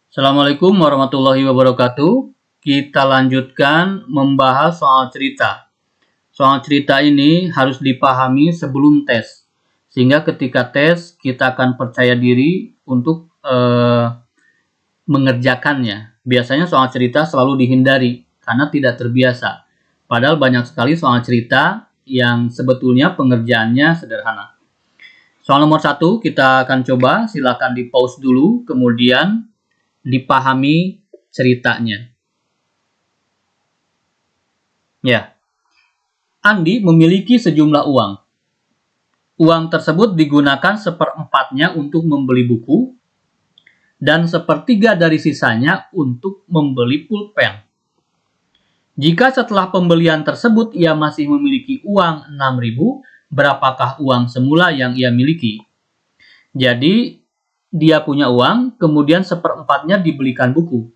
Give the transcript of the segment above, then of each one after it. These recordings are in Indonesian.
Assalamualaikum warahmatullahi wabarakatuh. Kita lanjutkan membahas soal cerita. Soal cerita ini harus dipahami sebelum tes. Sehingga ketika tes, kita akan percaya diri untuk mengerjakannya. Biasanya soal cerita selalu dihindari karena tidak terbiasa. Padahal banyak sekali soal cerita yang sebetulnya pengerjaannya sederhana. Soal nomor 1 kita akan coba, silakan di pause dulu, kemudian dipahami ceritanya. Ya, Andi memiliki sejumlah uang. Uang tersebut digunakan seperempatnya untuk membeli buku dan sepertiga dari sisanya untuk membeli pulpen. Jika setelah pembelian tersebut ia masih memiliki uang 6.000, berapakah uang semula yang ia miliki? Jadi, dia punya uang, kemudian seperempatnya dibelikan buku.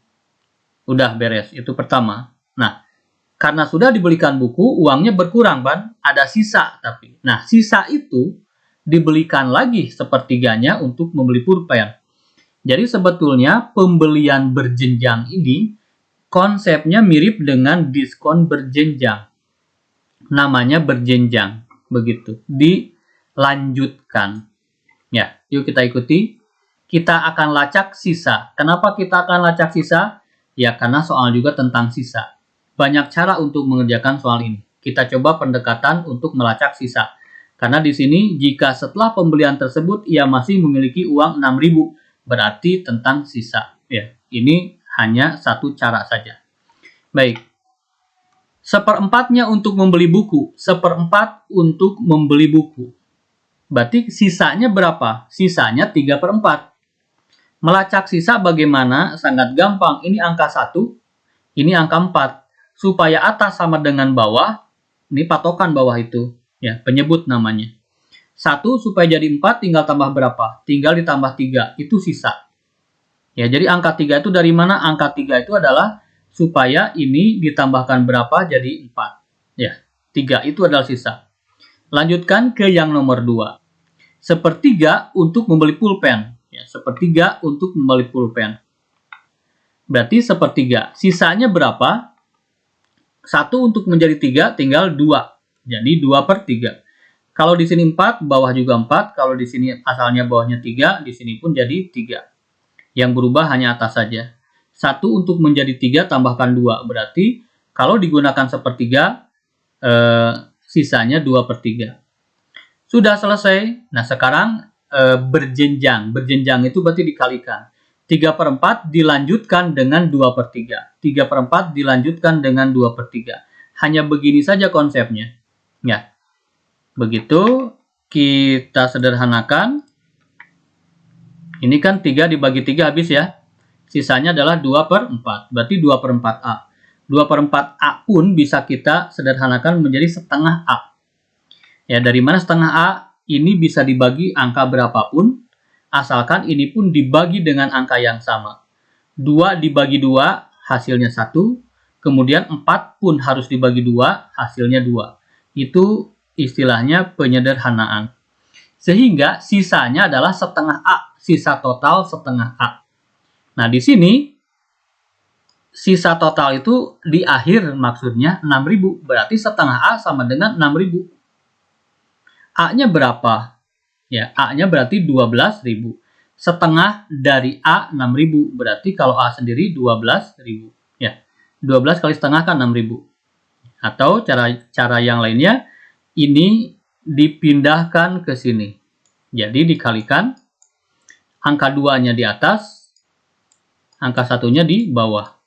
Udah beres, itu pertama. Nah, karena sudah dibelikan buku, uangnya berkurang, Ban. Ada sisa tapi. Nah, sisa itu dibelikan lagi sepertiganya untuk membeli pulpen. Jadi sebetulnya pembelian berjenjang ini konsepnya mirip dengan diskon berjenjang. Namanya berjenjang, begitu. Dilanjutkan. Ya, yuk kita ikuti. Kita akan lacak sisa. Kenapa kita akan lacak sisa? Ya, karena soal juga tentang sisa. Banyak cara untuk mengerjakan soal ini. Kita coba pendekatan untuk melacak sisa. Karena di sini, jika setelah pembelian tersebut ia masih memiliki uang 6.000, berarti tentang sisa. Ya, ini hanya satu cara saja. Baik. Seperempatnya untuk membeli buku. Seperempat untuk membeli buku. Berarti sisanya berapa? Sisanya 3/4. Melacak sisa bagaimana? Sangat gampang. Ini angka 1, ini angka 4. Supaya atas sama dengan bawah, ini patokan bawah itu. Ya, penyebut namanya. 1 supaya jadi 4 tinggal tambah berapa? Tinggal ditambah 3, itu sisa. Ya, jadi angka 3 itu dari mana? Angka 3 itu adalah supaya ini ditambahkan berapa jadi 4. Ya, 3 itu adalah sisa. Lanjutkan ke yang nomor 2. Sepertiga untuk membeli pulpen. Ya, sepertiga untuk membeli pulpen. Berarti sepertiga. Sisanya berapa? 1 untuk menjadi 3 tinggal 2. Jadi 2/3. Kalau di sini 4, bawah juga 4. Kalau di sini asalnya bawahnya 3, di sini pun jadi 3. Yang berubah hanya atas saja. 1 untuk menjadi 3 tambahkan 2. Berarti kalau digunakan sepertiga, sisanya 2/3. Sudah selesai. Nah, sekarang berjenjang. Berjenjang itu berarti dikalikan. 3/4 dilanjutkan dengan 2/3. 3/4 dilanjutkan dengan 2/3. Hanya begini saja konsepnya. Ya. Begitu kita sederhanakan. Ini kan 3 dibagi 3 habis ya. Sisanya adalah 2/4. Berarti 2/4A. 2/4A pun bisa kita sederhanakan menjadi setengah A. Ya, dari mana setengah A? Ini bisa dibagi angka berapapun, asalkan ini pun dibagi dengan angka yang sama. 2 dibagi 2, hasilnya 1. Kemudian 4 pun harus dibagi 2, hasilnya 2. Itu istilahnya penyederhanaan. Sehingga sisanya adalah setengah A. Sisa total setengah A. Nah, di sini, sisa total itu di akhir maksudnya 6.000. Berarti setengah A sama dengan 6.000. A-nya berapa? Ya, A-nya berarti 12.000. Setengah dari A 6.000. Berarti kalau A sendiri 12.000. Ya, 12 kali setengah kan 6.000. Atau cara yang lainnya, ini dipindahkan ke sini. Jadi dikalikan, angka 2-nya di atas, angka 1-nya di bawah.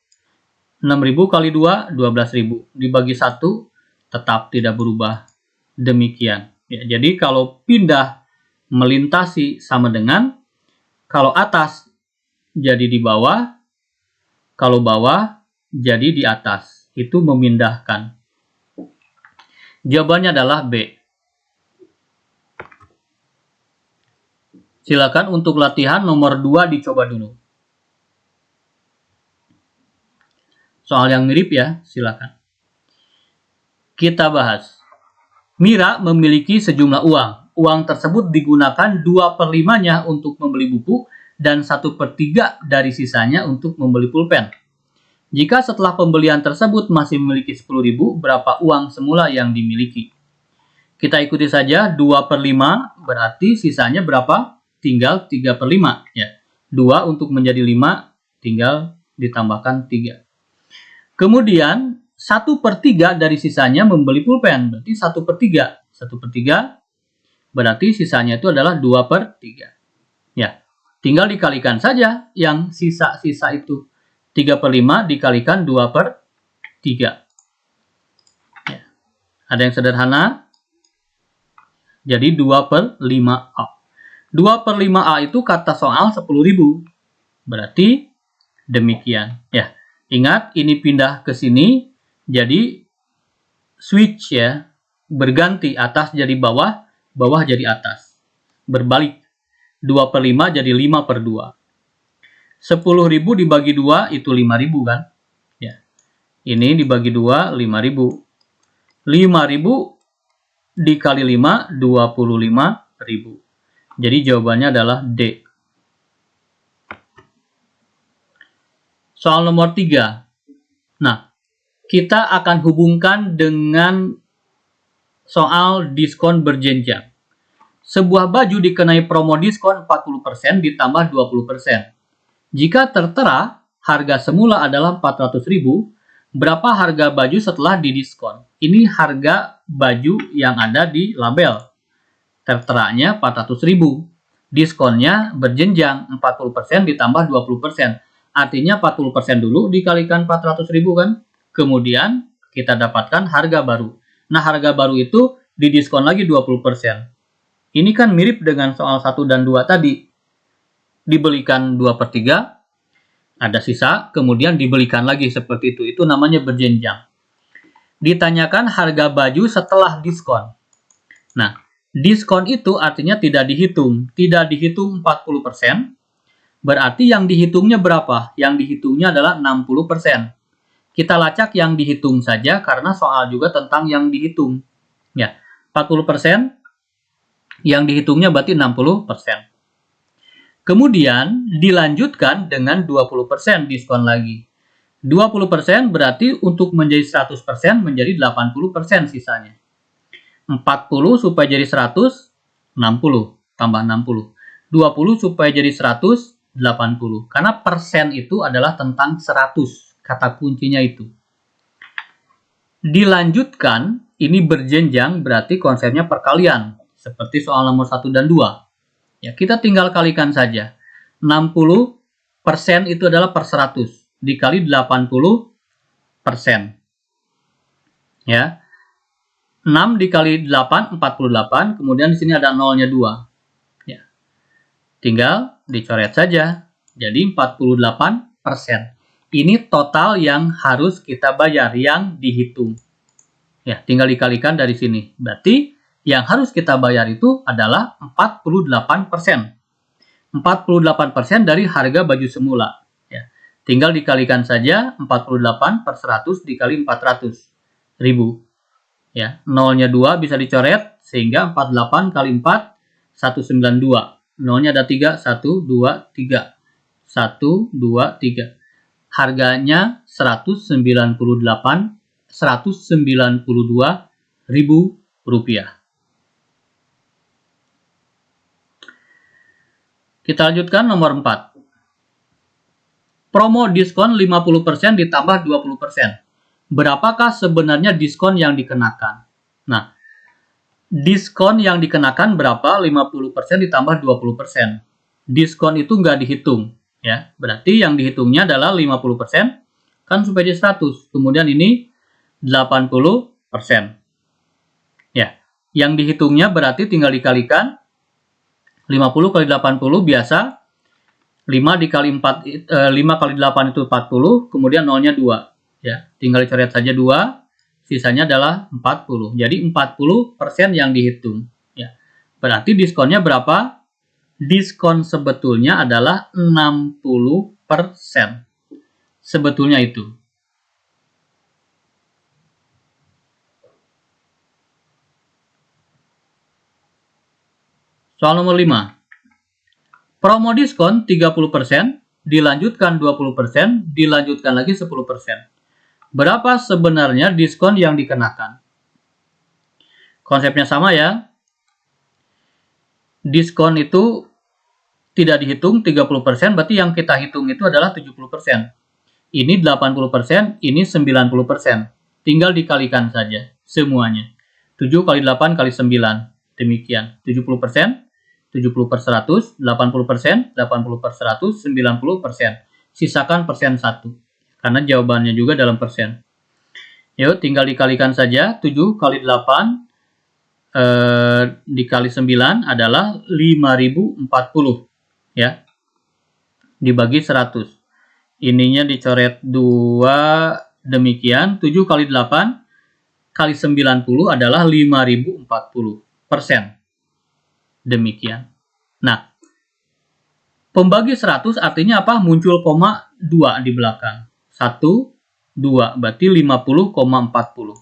6.000 kali 2, 12.000. Dibagi 1, tetap tidak berubah. Demikian. Ya, jadi kalau pindah melintasi sama dengan, kalau atas jadi di bawah, kalau bawah jadi di atas. Itu memindahkan. Jawabannya adalah B. Silakan untuk latihan nomor 2 dicoba dulu. Soal yang mirip ya, silakan. Kita bahas. Mira memiliki sejumlah uang. Uang tersebut digunakan 2/5-nya untuk membeli buku dan 1/3 dari sisanya untuk membeli pulpen. Jika setelah pembelian tersebut masih memiliki 10.000, berapa uang semula yang dimiliki? Kita ikuti saja, 2/5 berarti sisanya berapa? Tinggal 3/5. Ya. 2 untuk menjadi 5, tinggal ditambahkan 3. Kemudian 1/3 dari sisanya membeli pulpen, berarti 1/3. 1/3 berarti sisanya itu adalah 2/3. Ya, tinggal dikalikan saja yang sisa-sisa itu. 3/5 dikalikan 2/3. Ya. Ada yang sederhana? Jadi 2/5A. 2/5A itu kata soal 10.000. Berarti demikian. Ya, ingat ini pindah ke sini, jadi switch ya, berganti atas jadi bawah, bawah jadi atas. Berbalik. 2/5 jadi 5/2. 10.000 dibagi 2 itu 5.000 kan? Ya. Ini dibagi 2 5.000. 5.000 dikali 5 25.000. Jadi jawabannya adalah D. Soal nomor 3. Nah, kita akan hubungkan dengan soal diskon berjenjang. Sebuah baju dikenai promo diskon 40% ditambah 20%. Jika tertera harga semula adalah 400.000, berapa harga baju setelah didiskon? Ini harga baju yang ada di label. Terteranya 400.000. Diskonnya berjenjang 40% ditambah 20%. Artinya 40% dulu dikalikan 400.000 kan? Kemudian kita dapatkan harga baru. Nah, harga baru itu didiskon lagi 20%. Ini kan mirip dengan soal 1 dan 2 tadi. Dibelikan 2/3, ada sisa, kemudian dibelikan lagi seperti itu. Itu namanya berjenjang. Ditanyakan harga baju setelah diskon. Nah, diskon itu artinya tidak dihitung. Tidak dihitung 40%, berarti yang dihitungnya berapa? Yang dihitungnya adalah 60%. Kita lacak yang dihitung saja karena soal juga tentang yang dihitung. Ya, 40%, yang dihitungnya berarti 60%. Kemudian dilanjutkan dengan 20% diskon lagi. 20% berarti untuk menjadi 100% menjadi 80% sisanya. 40 supaya jadi 100, 60 tambah 60. 20 supaya jadi 100, 80. Karena persen itu adalah tentang 100. Kata kuncinya itu. Dilanjutkan, ini berjenjang berarti konsepnya perkalian. Seperti soal nomor 1 dan 2. Ya, kita tinggal kalikan saja. 60% itu adalah per 100. Dikali 80%. Ya. 6 dikali 8, 48. Kemudian di sini ada nolnya 2. Ya. Tinggal dicoret saja. Jadi 48%. Ini total yang harus kita bayar, yang dihitung. Ya, tinggal dikalikan dari sini. Berarti yang harus kita bayar itu adalah 48%. 48% dari harga baju semula. Ya. Tinggal dikalikan saja 48 per 100 dikali 400.000. Ya, nolnya 2 bisa dicoret sehingga 48 kali 4 192. Nolnya ada 3, 1 2 3. 1 2 3. Harganya 192.000 rupiah. Kita lanjutkan nomor 4. Promo diskon 50% ditambah 20%. Berapakah sebenarnya diskon yang dikenakan? Nah, diskon yang dikenakan berapa? 50% ditambah 20%. Diskon itu nggak dihitung. Ya, berarti yang dihitungnya adalah 50%, kan supaya jadi 100. Kemudian ini 80%. Ya, yang dihitungnya berarti tinggal dikalikan. 50 kali 80 biasa. 5 dikali 4, 5 kali 8 itu 40, kemudian nolnya 2. Ya, tinggal dicoret saja 2, sisanya adalah 40. Jadi 40% yang dihitung. Ya. Berarti diskonnya berapa? Diskon sebetulnya adalah 60%. Sebetulnya itu. Soal nomor 5. Promo diskon 30%, dilanjutkan 20%, dilanjutkan lagi 10%. Berapa sebenarnya diskon yang dikenakan? Konsepnya sama ya. Diskon itu tidak dihitung 30%, berarti yang kita hitung itu adalah 70%. Ini 80%, ini 90%. Tinggal dikalikan saja semuanya. 7 kali 8 kali 9. Demikian. 70%, 70 per 100, 80%, 80 per 100, 90%. Sisakan persen 1. Karena jawabannya juga dalam persen. Yuk, tinggal dikalikan saja. 7 kali 8 dikali 9 adalah 5040 ya, dibagi 100. Ininya dicoret 2, demikian. 7 kali 8 kali 90 adalah 5040%. Demikian. Nah, pembagi 100 artinya apa? Muncul koma 2 di belakang. 1, 2, berarti 50,40.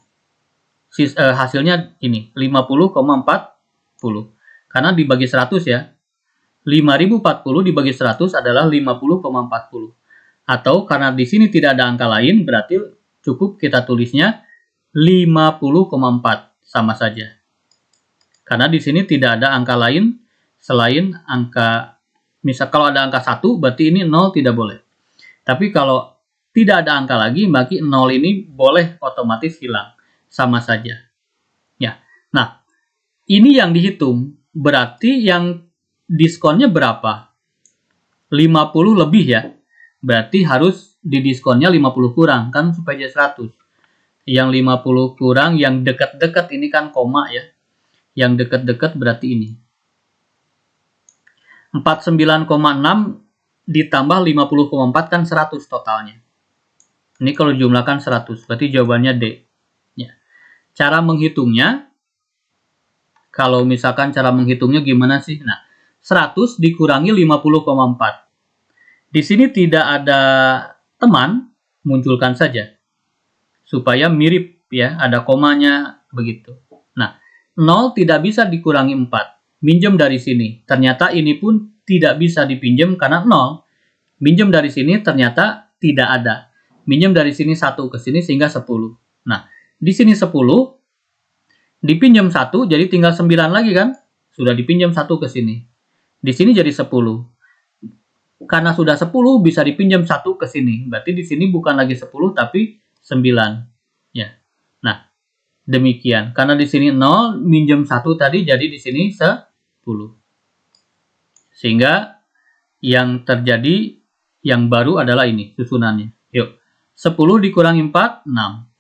Hasilnya ini 50,40 karena dibagi 100 ya. 5040 dibagi 100 adalah 50,40. Atau karena di sini tidak ada angka lain, berarti cukup kita tulisnya 50,4 sama saja. Karena di sini tidak ada angka lain selain angka, misal kalau ada angka 1 berarti ini 0 tidak boleh. Tapi kalau tidak ada angka lagi, maka 0 ini boleh otomatis hilang. Sama saja. Ya. Nah, ini yang dihitung. Berarti yang diskonnya berapa? 50 lebih ya. Berarti harus didiskonnya 50 kurang. Kan supaya jadi 100. Yang 50 kurang, yang dekat-dekat ini kan koma ya. Yang dekat-dekat berarti ini. 49,6 ditambah 50,4 kan 100 totalnya. Ini kalau jumlahkan 100. Berarti jawabannya D. Cara menghitungnya, kalau misalkan cara menghitungnya gimana sih? Nah, 100 dikurangi 50,4. Di sini tidak ada teman, munculkan saja. Supaya mirip ya, ada komanya begitu. Nah, 0 tidak bisa dikurangi 4. Minjem dari sini. Ternyata ini pun tidak bisa dipinjam karena 0. Minjem dari sini ternyata tidak ada. Minjem dari sini 1 ke sini sehingga 10. Nah, di sini 10, dipinjam 1, jadi tinggal 9 lagi kan? Sudah dipinjam 1 ke sini. Di sini jadi 10. Karena sudah 10, bisa dipinjam 1 ke sini. Berarti di sini bukan lagi 10, tapi 9. Ya. Nah, demikian. Karena di sini 0, minjem 1 tadi, jadi di sini 10. Sehingga yang terjadi, yang baru adalah ini, susunannya. Yuk. 10 dikurangi 4, 6.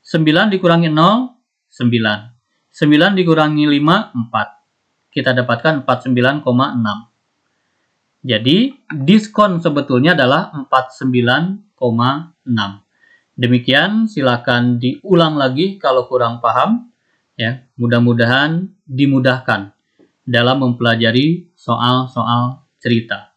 9 dikurangi 0, 9. 9 dikurangi 5, 4. Kita dapatkan 49,6. Jadi, diskon sebetulnya adalah 49,6. Demikian, silakan diulang lagi kalau kurang paham. Ya, mudah-mudahan dimudahkan dalam mempelajari soal-soal cerita.